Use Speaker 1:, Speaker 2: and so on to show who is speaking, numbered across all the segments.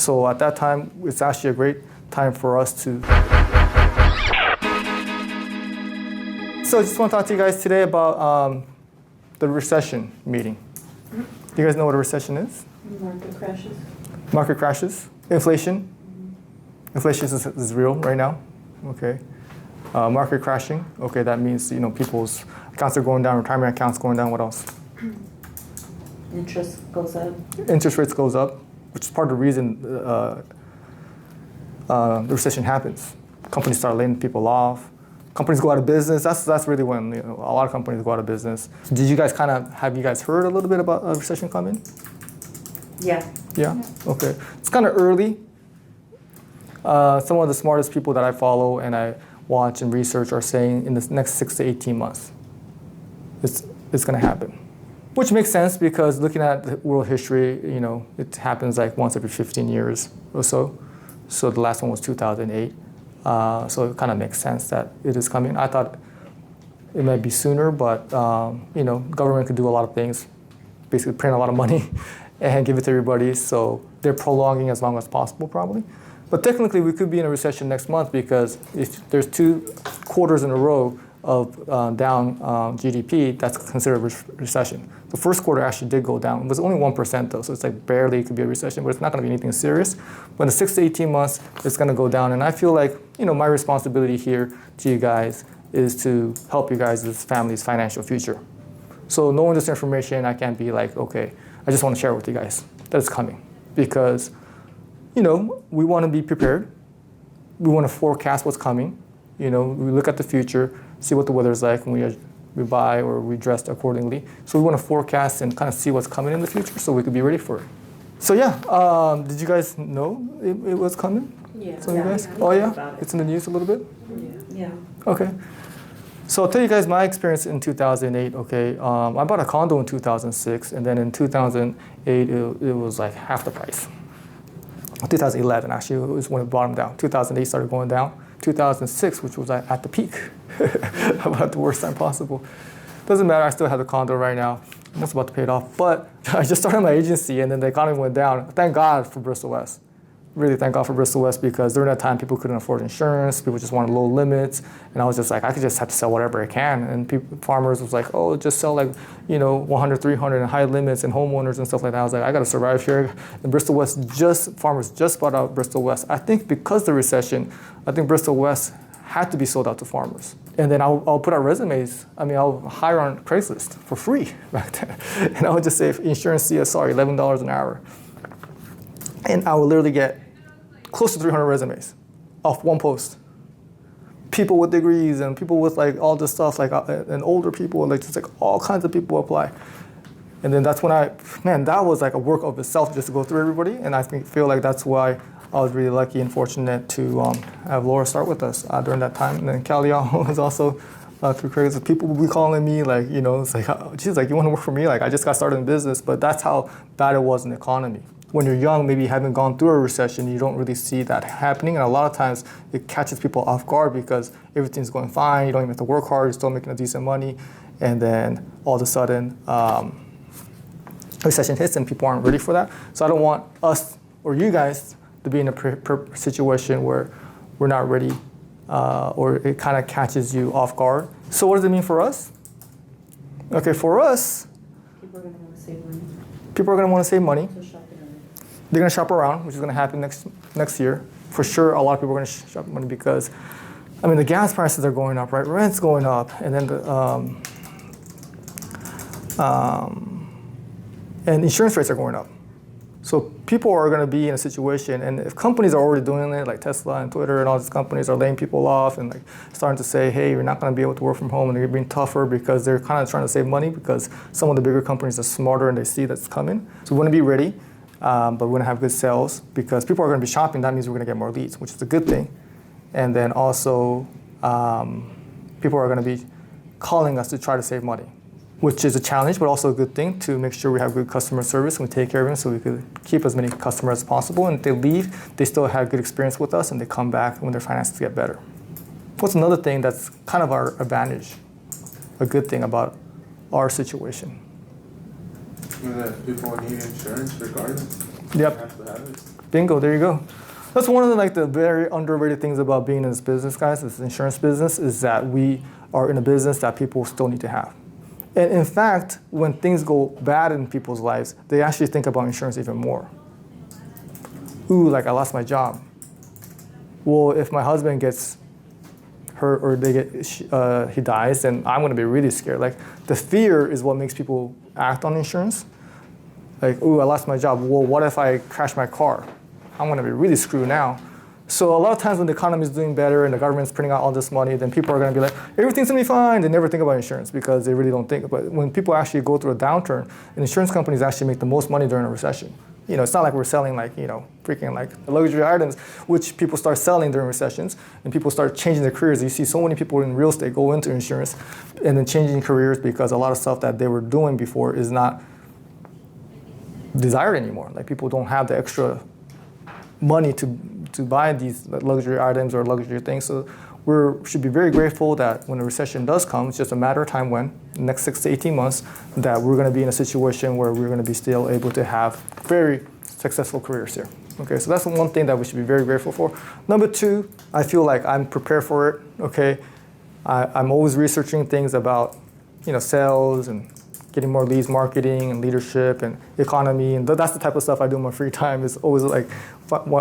Speaker 1: So at that time, it's actually a great time for us to. So I just want to talk to you guys today about the recession meeting. Do you guys know what a recession is?
Speaker 2: Market crashes.
Speaker 1: Market crashes. Inflation. Inflation is real right now. Okay. Market crashing. Okay, that means people's accounts are going down, retirement accounts going down. What else?
Speaker 2: Interest goes up.
Speaker 1: Interest rates goes up, which is part of the reason the recession happens. Companies start laying people off. Companies go out of business. That's really when a lot of companies go out of business. So did you guys have you guys heard a little bit about a recession coming?
Speaker 2: Yeah.
Speaker 1: Yeah? Okay. It's kind of early. Some of the smartest people that I follow and I watch and research are saying in the next 6 to 18 months, it's going to happen. Which makes sense because looking at world history, it happens like once every 15 years or so. So the last one was 2008. So it kind of makes sense that it is coming. I thought it might be sooner, but government could do a lot of things, basically print a lot of money and give it to everybody. So they're prolonging as long as possible, probably. But technically, we could be in a recession next month because if there's 2 quarters in a row of down GDP, that's considered a recession. The first quarter actually did go down. It was only 1% though, so it's like barely it could be a recession, but it's not going to be anything serious. But in the 6 to 18 months, it's going to go down. And I feel like, my responsibility here to you guys is to help you guys' family's financial future. So knowing this information, I can't be like, okay, I just want to share it with you guys that it's coming. Because, we want to be prepared. We want to forecast what's coming. We look at the future, see what the weather's like, and we buy or we dress accordingly. So we want to forecast and kind of see what's coming in the future so we could be ready for it. So yeah, did you guys know it was coming?
Speaker 2: Yeah.
Speaker 1: Some of you guys? Oh yeah? It's in the news a little bit?
Speaker 2: Yeah.
Speaker 1: Okay. So I'll tell you guys my experience in 2008, okay? I bought a condo in 2006, and then in 2008, it was like half the price. 2011, actually, it was when it bottomed down. 2008 started going down. 2006, which was at the peak, about the worst time possible. Doesn't matter, I still have the condo right now. I'm just about to pay it off. But I just started my agency, and then the economy went down. Thank God for Bristol West. Really thank God for Bristol West, because during that time, people couldn't afford insurance. People just wanted low limits. And I was just like, I could just have to sell whatever I can. And farmers was like, oh, just sell 100, 300 and high limits and homeowners and stuff like that. I was like, I got to survive here. And Bristol West farmers just bought out Bristol West. I think because of the recession, I think Bristol West had to be sold out to farmers. And then I'll put out resumes. I'll hire on Craigslist for free back then. And I would just say insurance CSR, $11 an hour. And I would literally get close to 300 resumes off one post. People with degrees and people with all this stuff, and older people, just all kinds of people apply. And then that's when that was like a work of itself just to go through everybody. And I feel like that's why I was really lucky and fortunate to have Laura start with us during that time. And then Callie was also through Craigslist. People would be calling me it's like, she's like, you want to work for me? I just got started in business. But that's how bad it was in the economy. When you're young, maybe you haven't gone through a recession, you don't really see that happening. And a lot of times it catches people off guard because everything's going fine. You don't even have to work hard. You're still making a decent money. And then all of a sudden, recession hits and people aren't ready for that. So I don't want us or you guys to be in a situation where we're not ready or it kind of catches you off guard. So what does it mean for us? Okay, for us,
Speaker 2: People are going to want to save money.
Speaker 1: People are going to want to save money.
Speaker 2: So shop it around.
Speaker 1: They're going to shop around, which is going to happen next year. For sure, a lot of people are going to shop money because, the gas prices are going up, right? Rent's going up, and then and insurance rates are going up. So people are going to be in a situation, and if companies are already doing it, like Tesla and Twitter and all these companies are laying people off and starting to say, hey, you're not going to be able to work from home, and they're being tougher because they're kind of trying to save money because some of the bigger companies are smarter and they see that's coming. So we want to be ready, but we want to have good sales because people are going to be shopping. That means we're going to get more leads, which is a good thing. And then also people are going to be calling us to try to save money, which is a challenge, but also a good thing to make sure we have good customer service and we take care of them so we could keep as many customers as possible. And if they leave, they still have good experience with us and they come back when their finances get better. What's another thing that's kind of our advantage, a good thing about our situation?
Speaker 3: That people need insurance regardless.
Speaker 1: Yep.
Speaker 3: Have to have it.
Speaker 1: Bingo, there you go. That's one of the very underrated things about being in this business, guys, this insurance business, is that we are in a business that people still need to have. And in fact, when things go bad in people's lives, they actually think about insurance even more. Ooh, like I lost my job. Well, if my husband gets hurt or he dies, then I'm gonna be really scared. Like the fear is what makes people act on insurance. Like, ooh, I lost my job. Well, what if I crash my car? I'm gonna be really screwed now. So a lot of times when the economy is doing better and the government's printing out all this money, then people are gonna be like, everything's gonna be fine. They never think about insurance because they really don't think. But when people actually go through a downturn, and insurance companies actually make the most money during a recession. It's not like we're selling freaking luxury items, which people start selling during recessions, and people start changing their careers. You see so many people in real estate go into insurance and then changing careers because a lot of stuff that they were doing before is not desired anymore. Like people don't have the extra money to buy these luxury items or luxury things. So we should be very grateful that when a recession does come, it's just a matter of time when, the next 6 to 18 months, that we're going to be in a situation where we're going to be still able to have very successful careers here. Okay, so that's one thing that we should be very grateful for. Number two, I feel like I'm prepared for it. Okay, I'm always researching things about sales and getting more leads, marketing and leadership and economy, and that's the type of stuff I do in my free time. Is always like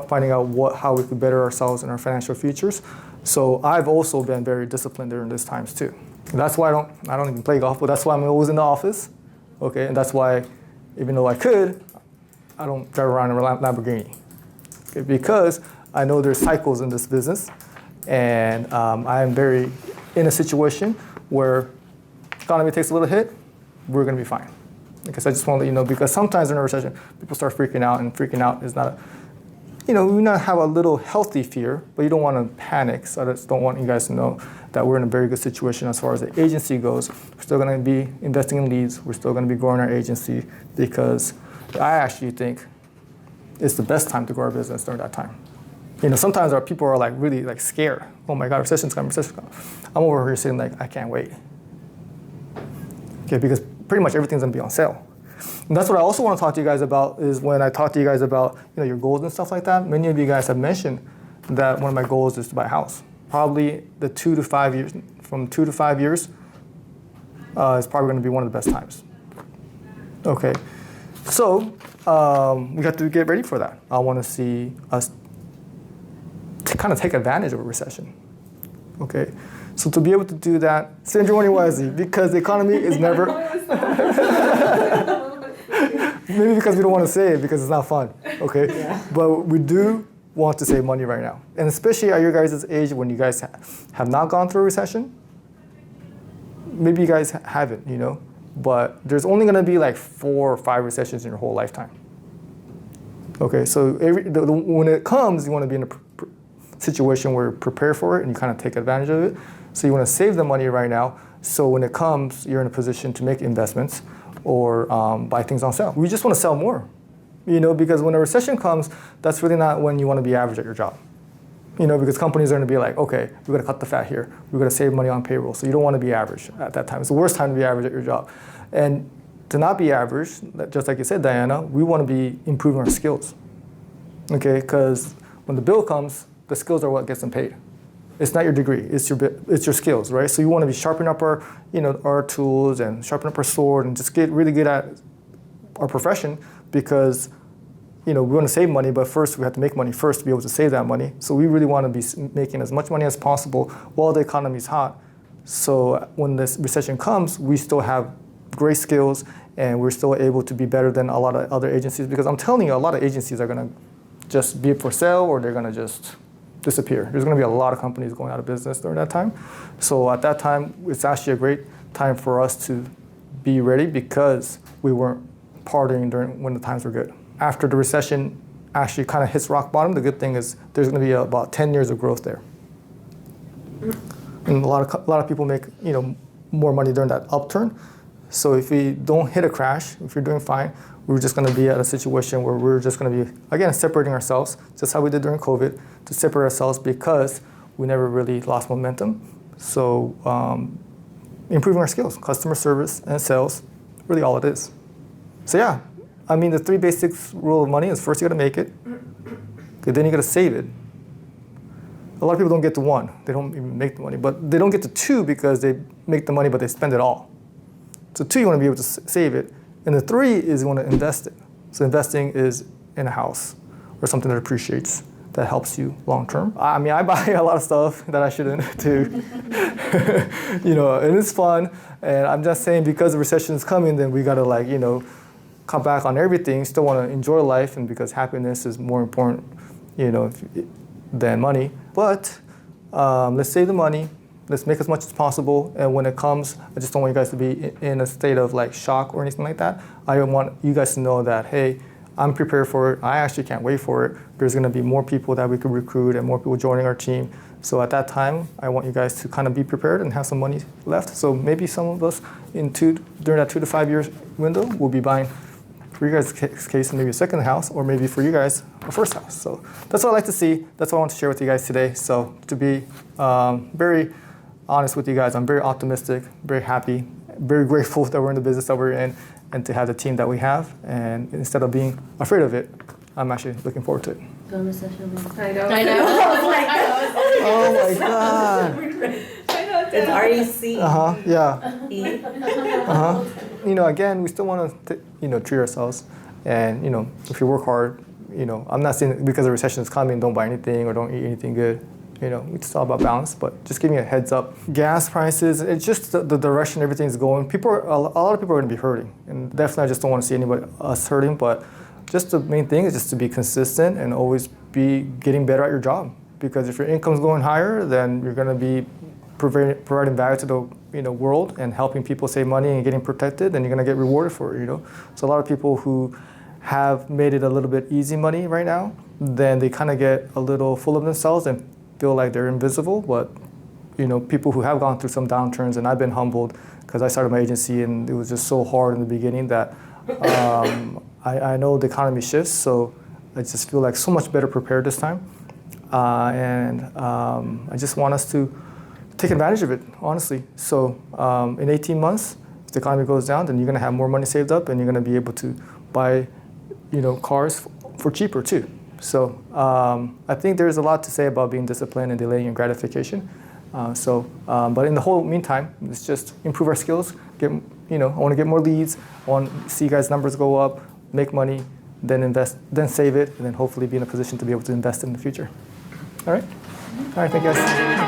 Speaker 1: finding out how we could better ourselves in our financial futures. So I've also been very disciplined during these times too. And that's why I don't even play golf, but that's why I'm always in the office. Okay, and that's why, even though I could, I don't drive around in a Lamborghini. Okay, because I know there's cycles in this business, and I am very in a situation where economy takes a little hit, we're going to be fine. Because I just want to let you know, because sometimes in a recession, people start freaking out, and freaking out is not we not have a little healthy fear, but you don't want to panic. So I just don't want you guys to know that we're in a very good situation as far as the agency goes. We're still going to be investing in leads. We're still going to be growing our agency because I actually think it's the best time to grow our business during that time. Sometimes our people are really scared. Oh my God, recession's coming, recession's coming. I'm over here saying I can't wait. Okay, because pretty much everything's going to be on sale. And that's what I also want to talk to you guys about is when I talk to you guys about your goals and stuff like that. Many of you guys have mentioned that one of my goals is to buy a house. Probably the 2 to 5 years, from 2 to 5 years, is probably going to be one of the best times. Okay, so we have to get ready for that. I want to see us kind of take advantage of a recession. Okay, so to be able to do that, spend your money wisely because the economy is never. Maybe because we don't want to save because it's not fun, okay? Yeah. But we do want to save money right now. And especially at your guys' age when you guys have not gone through a recession. Maybe you guys haven't, but there's only going to be 4 or 5 recessions in your whole lifetime. Okay, so when it comes, you want to be in a situation where you're prepared for it and you kind of take advantage of it. So you want to save the money right now. So when it comes, you're in a position to make investments or buy things on sale. We just want to sell more, because when a recession comes, that's really not when you want to be average at your job. Because companies are going to be like, okay, we're going to cut the fat here. We're going to save money on payroll. So you don't want to be average at that time. It's the worst time to be average at your job. And to not be average, just like you said, Diana, we want to be improving our skills. Okay, because when the bill comes, the skills are what gets them paid. It's not your degree, it's your skills, right? So you want to be sharpening up our tools and sharpen up our sword and just get really good at our profession because, we want to save money, but first we have to make money first to be able to save that money. So we really want to be making as much money as possible while the economy is hot. So when this recession comes, we still have great skills and we're still able to be better than a lot of other agencies because I'm telling you, a lot of agencies are going to just be for sale or they're going to just disappear. There's going to be a lot of companies going out of business during that time. So at that time, it's actually a great time for us to be ready because we weren't partying when the times were good. After the recession actually kind of hits rock bottom, the good thing is there's going to be about 10 years of growth there. And a lot of people make more money during that upturn. So if we don't hit a crash, if you're doing fine, we're just going to be at a situation where we're just going to be, again, separating ourselves, just how we did during COVID, to separate ourselves because we never really lost momentum. So improving our skills, customer service and sales, really all it is. So yeah, the 3 basics rule of money is first you got to make it, Okay, then you got to save it. A lot of people don't get to 1. They don't even make the money. But they don't get to 2 because they make the money, but they spend it all. So 2, you want to be able to save it. And the 3 is you want to invest it. So investing is in a house or something that appreciates, that helps you long term. I mean, I buy a lot of stuff that I shouldn't too. And it's fun. And I'm just saying, because the recession is coming, then we got to cut back on everything. Still want to enjoy life, and because happiness is more important, than money. But let's save the money. Let's make as much as possible. And when it comes, I just don't want you guys to be in a state of shock or anything like that. I want you guys to know that, hey, I'm prepared for it. I actually can't wait for it. There's going to be more people that we could recruit and more people joining our team. So at that time, I want you guys to kind of be prepared and have some money left. So maybe some of us during that 2 to 5 years window will be buying, for you guys' case, maybe a second house, or maybe for you guys, a first house. So that's what I like to see. That's what I want to share with you guys today. So to be very honest with you guys, I'm very optimistic, very happy, very grateful that we're in the business that we're in, and to have the team that we have. And instead of being afraid of it, I'm actually looking forward to it.
Speaker 2: Go recession.
Speaker 3: I know.
Speaker 1: Oh my God.
Speaker 3: I know.
Speaker 2: It's R-E-C.
Speaker 1: Yeah.
Speaker 2: E.
Speaker 1: Again, we still want to, treat ourselves. And, if you work hard, I'm not saying because the recession is coming, don't buy anything or don't eat anything good. It's all about balance, but just giving a heads up. Gas prices, it's just the direction everything's going. A lot of people are going to be hurting. And definitely I just don't want to see us hurting, but just the main thing is just to be consistent and always be getting better at your job. Because if your income's going higher, then you're going to be providing value to the world and helping people save money and getting protected, then you're going to get rewarded for it. So a lot of people who have made it a little bit easy money right now, then they kind of get a little full of themselves and feel like they're invisible. But people who have gone through some downturns, and I've been humbled because I started my agency and it was just so hard in the beginning that I know the economy shifts, so I just feel like so much better prepared this time. I just want us to take advantage of it, honestly. So in 18 months, if the economy goes down, then you're going to have more money saved up, and you're going to be able to buy, cars for cheaper too. So I think there's a lot to say about being disciplined and delaying your gratification. But in the whole meantime, let's just improve our skills. I want to get more leads. I want to see you guys' numbers go up, make money, then invest, then save it, and then hopefully be in a position to be able to invest in the future. All right? All right, thank you guys.